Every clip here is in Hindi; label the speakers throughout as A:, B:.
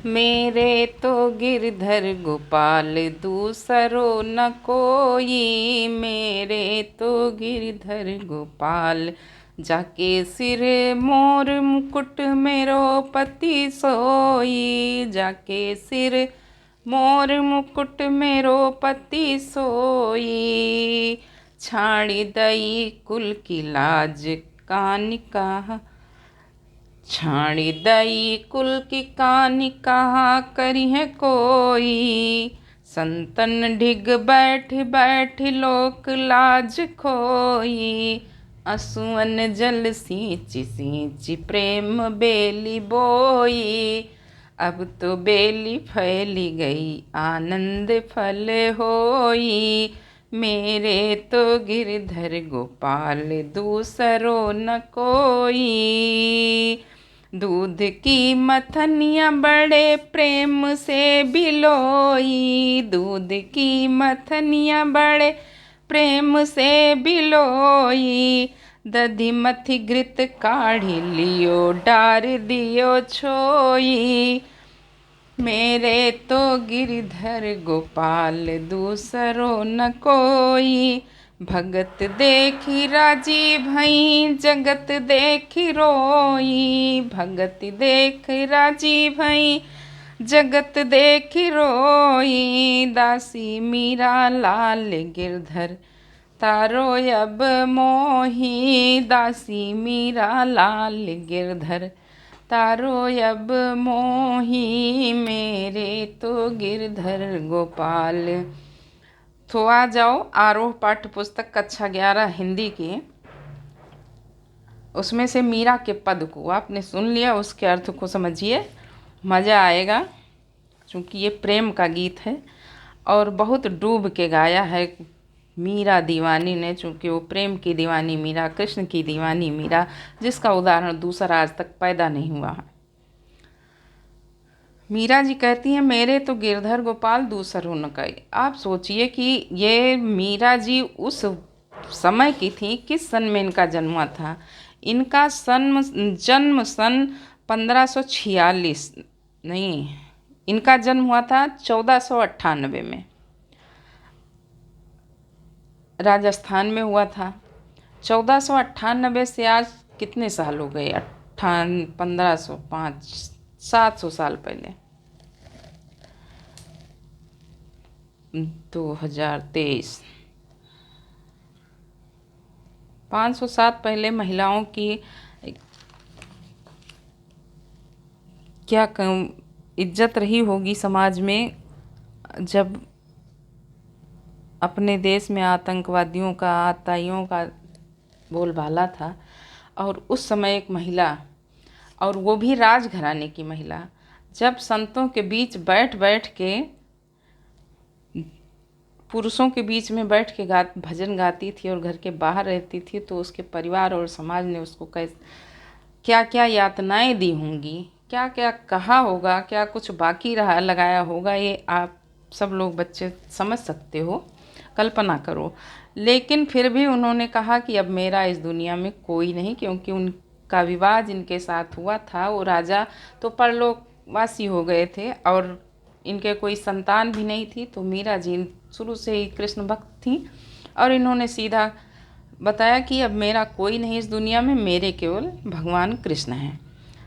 A: मेरे तो गिरधर गोपाल दूसरो न कोई। मेरे तो गिरधर गोपाल जाके सिर मोर मुकुट मेरो पति सोई। जाके सिर मोर मुकुट मेरो पति सोई। छाड़ी दई कुल की लाज कानिका। छाड़ी दई कुल की कानी कहा करी है कोई। संतन ढिग बैठ बैठ लोक लाज खोई। असुअन जल सींची सींची प्रेम बेली बोई। अब तो बेली फैली गई आनंद फल होई। मेरे तो गिरधर गोपाल दूसरो न कोई। दूध की मथनिया बड़े प्रेम से बिलोई। दूध की मथनिया बड़े प्रेम से बिलोई। दधि मथि घृत काढ़ी लियो डार दियो छोई। मेरे तो गिरधर गोपाल दूसरो न कोई। भगत देखी राजी भई जगत देखी रोई। भगत देखी राजी भई जगत देखी रोई। दासी मीरा लाल गिरधर तारो अब मोही। दासी मीरा लाल गिरधर तारो अब मोही। मेरे तो गिरधर गोपाल। तो आ जाओ आरोह पाठ्य पुस्तक कक्षा 11 हिंदी की। उसमें से मीरा के पद को आपने सुन लिया, उसके अर्थ को समझिए, मज़ा आएगा। क्योंकि ये प्रेम का गीत है और बहुत डूब के गाया है मीरा दीवानी ने। चूँकि वो प्रेम की दीवानी मीरा, कृष्ण की दीवानी मीरा, जिसका उदाहरण दूसरा आज तक पैदा नहीं हुआ है। मीरा जी कहती हैं मेरे तो गिरधर गोपाल दूसरों न कई। आप सोचिए कि ये मीरा जी उस समय की थी, किस सन में इनका जन्म हुआ था। इनका जन्म सन 1546 नहीं, इनका जन्म हुआ था 1498 में, राजस्थान में हुआ था। 1498 से आज कितने साल हो गए? 1505, 700 साल पहले, 2023, 507 पहले महिलाओं की क्या इज्जत रही होगी समाज में, जब अपने देश में आतंकवादियों का, आतताइयों का बोलबाला था। और उस समय एक महिला, और वो भी राजघराने की महिला, जब संतों के बीच बैठ बैठ के, पुरुषों के बीच में बैठ के भजन गाती थी और घर के बाहर रहती थी, तो उसके परिवार और समाज ने उसको क्या क्या यातनाएं दी होंगी, क्या क्या कहा होगा, क्या कुछ बाकी रहा लगाया होगा, ये आप सब लोग बच्चे समझ सकते हो, कल्पना करो। लेकिन फिर भी उन्होंने कहा कि अब मेरा इस दुनिया में कोई नहीं, क्योंकि उनका विवाह जिनके साथ हुआ था वो राजा तो परलोकवासी हो गए थे और इनके कोई संतान भी नहीं थी। तो मीरा जी शुरू से ही कृष्ण भक्त थी और इन्होंने सीधा बताया कि अब मेरा कोई नहीं इस दुनिया में, मेरे केवल भगवान कृष्ण हैं।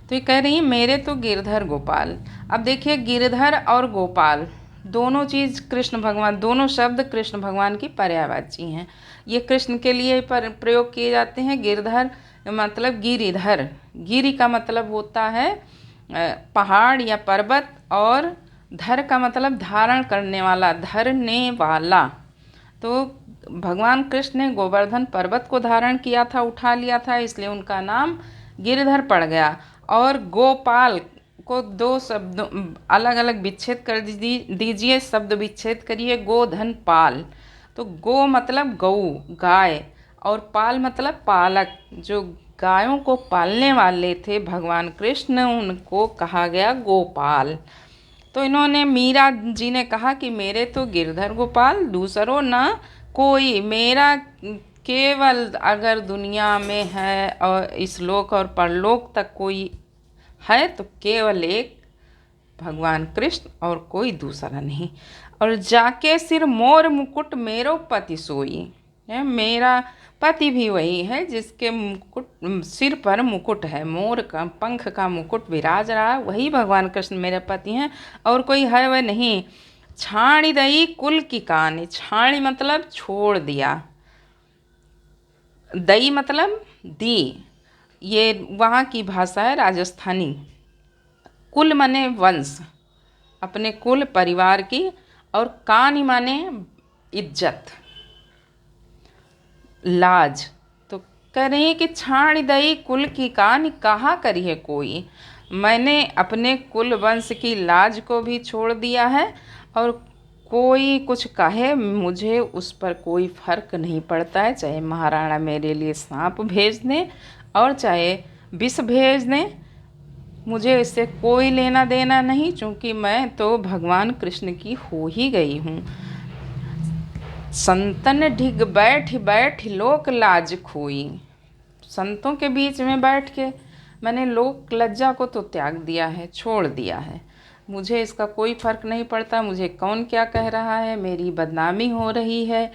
A: तो ये कह रही हैं मेरे तो गिरधर गोपाल। अब देखिए, गिरधर और गोपाल दोनों चीज़ कृष्ण भगवान, दोनों शब्द कृष्ण भगवान की पर्यायवाची हैं। ये कृष्ण के लिए प्रयोग किए जाते हैं। गिरधर मतलब गिरिधर, गिरि का मतलब होता है पहाड़ या पर्वत, और धर का मतलब धारण करने वाला, धरने वाला। तो भगवान कृष्ण ने गोवर्धन पर्वत को धारण किया था, उठा लिया था, इसलिए उनका नाम गिरधर पड़ गया। और गोपाल को दो शब्द अलग अलग विच्छेद कर दीजिए, शब्द विच्छेद करिए, गोधन पाल। तो गो मतलब गऊ, गाय, और पाल मतलब पालक, जो गायों को पालने वाले थे भगवान कृष्ण, उनको कहा गया गोपाल। तो इन्होंने, मीरा जी ने कहा कि मेरे तो गिरधर गोपाल दूसरो न कोई। मेरा केवल अगर दुनिया में है और इस लोक और परलोक तक कोई है तो केवल एक भगवान कृष्ण और कोई दूसरा नहीं। और जाके सिर मोर मुकुट मेरो पति सोई है, मेरा पति भी वही है जिसके मुकुट सिर पर मुकुट है, मोर का पंख का मुकुट विराज रहा है, वही भगवान कृष्ण मेरे पति हैं और कोई है वह नहीं। छाणी दई कुल की कहानी, छाणी मतलब छोड़ दिया, दई मतलब दी, ये वहाँ की भाषा है राजस्थानी। कुल माने वंश, अपने कुल परिवार की, और कानी माने इज्जत, लाज। तो कह रही है कि छाण दई कुल की कान कहा करी है कोई, मैंने अपने कुल वंश की लाज को भी छोड़ दिया है, और कोई कुछ कहे मुझे उस पर कोई फर्क नहीं पड़ता है, चाहे महाराणा मेरे लिए सांप भेज दें और चाहे विष भेज दें, मुझे इससे कोई लेना देना नहीं, क्योंकि मैं तो भगवान कृष्ण की हो ही गई हूँ। संतन ढिग बैठ बैठ लोक लाज खोई, संतों के बीच में बैठ के मैंने लोक लज्जा को तो त्याग दिया है, छोड़ दिया है। मुझे इसका कोई फ़र्क नहीं पड़ता, मुझे कौन क्या कह रहा है, मेरी बदनामी हो रही है,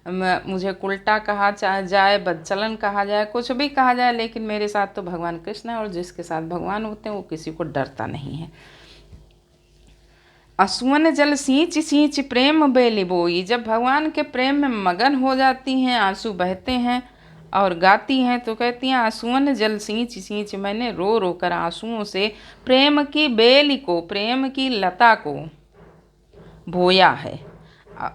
A: मुझे उल्टा कहा जाए, बदचलन कहा जाए, कुछ भी कहा जाए, लेकिन मेरे साथ तो भगवान कृष्ण है, और जिसके साथ भगवान होते हैं वो किसी को डरता नहीं है। असुवन जल सींच सींच प्रेम बेली बोई, जब भगवान के प्रेम में मगन हो जाती हैं, आंसू बहते हैं और गाती हैं, तो कहती हैं आंसुअन जल सींच सींच, मैंने रो रो कर आंसुओं से प्रेम की बेली को, प्रेम की लता को बोया है।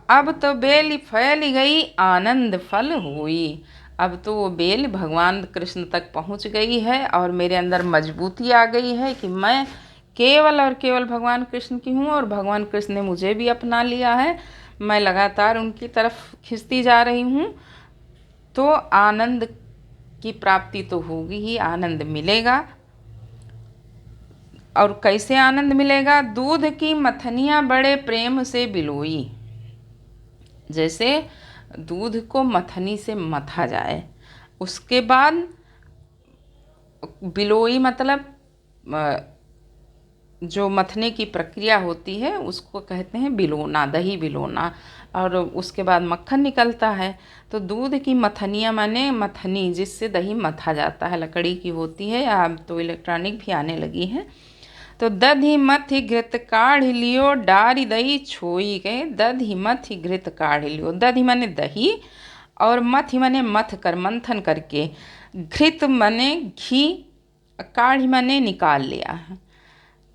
A: अब तो बेल फैल गई आनंद फल हुई, अब तो वो बेल भगवान कृष्ण तक पहुंच गई है और मेरे अंदर मजबूती आ गई है कि मैं केवल और केवल भगवान कृष्ण की हूँ, और भगवान कृष्ण ने मुझे भी अपना लिया है, मैं लगातार उनकी तरफ खिंचती जा रही हूँ। तो आनंद की प्राप्ति तो होगी ही, आनंद मिलेगा। और कैसे आनंद मिलेगा? दूध की मथनियाँ बड़े प्रेम से बिलोई, जैसे दूध को मथनी से मथा जाए, उसके बाद बिलोई मतलब जो मथने की प्रक्रिया होती है उसको कहते हैं बिलोना, दही बिलोना, और उसके बाद मक्खन निकलता है। तो दूध की मथनियाँ माने मथनी जिससे दही मथा जाता है, लकड़ी की होती है, अब तो इलेक्ट्रॉनिक भी आने लगी है। तो दधि मथि घृत काढ़ लियो डारी दही छोई गए, दधि मथि घृत काढ़ लियो, दधि माने दही और मथि माने मथ कर, मंथन करके, घृत माने घी, काढ़ी माने निकाल लिया,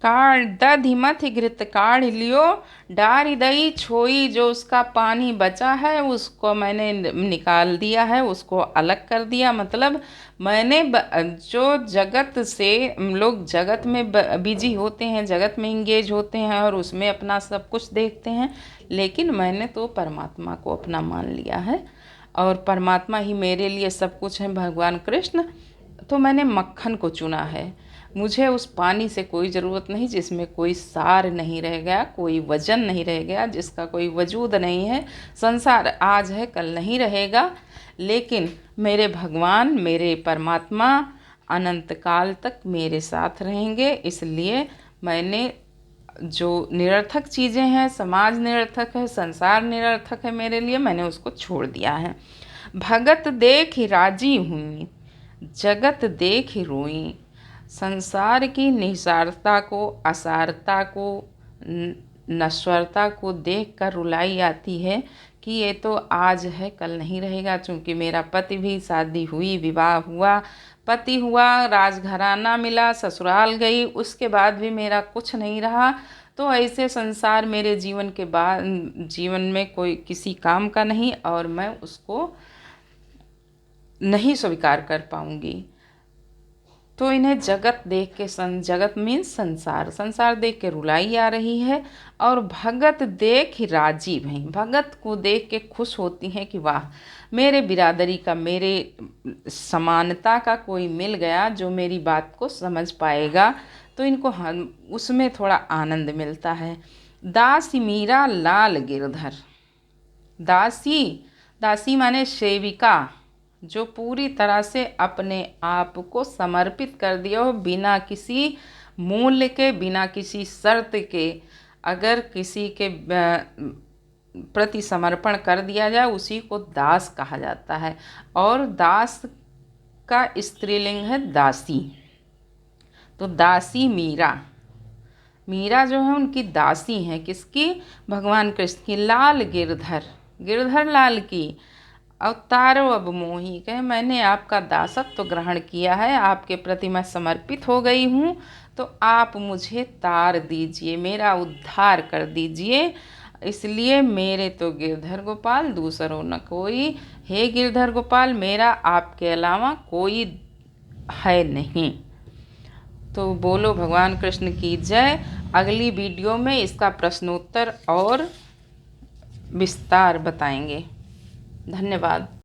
A: काढ़ दधि मथि घृत काढ़ लियो डारी दही छोई, जो उसका पानी बचा है उसको मैंने निकाल दिया है, उसको अलग कर दिया। मतलब मैंने जो जगत से लोग जगत में बिजी होते हैं, जगत में इंगेज होते हैं और उसमें अपना सब कुछ देखते हैं, लेकिन मैंने तो परमात्मा को अपना मान लिया है और परमात्मा ही मेरे लिए सब कुछ है, भगवान कृष्ण। तो मैंने मक्खन को चुना है, मुझे उस पानी से कोई ज़रूरत नहीं जिसमें कोई सार नहीं रह गया, कोई वजन नहीं रह गया, जिसका कोई वजूद नहीं है। संसार आज है कल नहीं रहेगा, लेकिन मेरे भगवान, मेरे परमात्मा अनंत काल तक मेरे साथ रहेंगे। इसलिए मैंने जो निरर्थक चीज़ें हैं, समाज निरर्थक है, संसार निरर्थक है मेरे लिए, मैंने उसको छोड़ दिया है। भगत देख राजी हुई, जगत देख रोई, संसार की निसारता को, असारता को, नश्वरता को देख कर रुलाई आती है कि ये तो आज है कल नहीं रहेगा। चूँकि मेरा पति भी, शादी हुई, विवाह हुआ, पति हुआ, राजघराना मिला, ससुराल गई, उसके बाद भी मेरा कुछ नहीं रहा। तो ऐसे संसार मेरे जीवन के बाद, जीवन में कोई किसी काम का नहीं, और मैं उसको नहीं स्वीकार कर पाऊंगी। तो इन्हें जगत देख के, जगत मीन्स संसार, संसार देख के रुलाई आ रही है, और भगत देख ही राजी भई, भगत को देख के खुश होती हैं कि वाह, मेरे बिरादरी का, मेरे समानता का कोई मिल गया जो मेरी बात को समझ पाएगा, तो इनको उसमें थोड़ा आनंद मिलता है। दासी मीरा लाल गिरधर, दासी, दासी माने सेविका, जो पूरी तरह से अपने आप को समर्पित कर दिया हो, बिना किसी मूल्य के, बिना किसी शर्त के अगर किसी के प्रति समर्पण कर दिया जाए उसी को दास कहा जाता है। और दास का स्त्रीलिंग है दासी। तो दासी मीरा, मीरा जो है उनकी दासी हैं, किसकी? भगवान कृष्ण की। लाल गिरधर, गिरधर लाल की। अवतारो अब मोही, कहे मैंने आपका दासत्व ग्रहण किया है, आपके प्रति मैं समर्पित हो गई हूँ, तो आप मुझे तार दीजिए, मेरा उद्धार कर दीजिए। इसलिए मेरे तो गिरधर गोपाल दूसरों न कोई, हे गिरधर गोपाल मेरा आपके अलावा कोई है नहीं। तो बोलो भगवान कृष्ण की जय। अगली वीडियो में इसका प्रश्नोत्तर और विस्तार बताएंगे। धन्यवाद।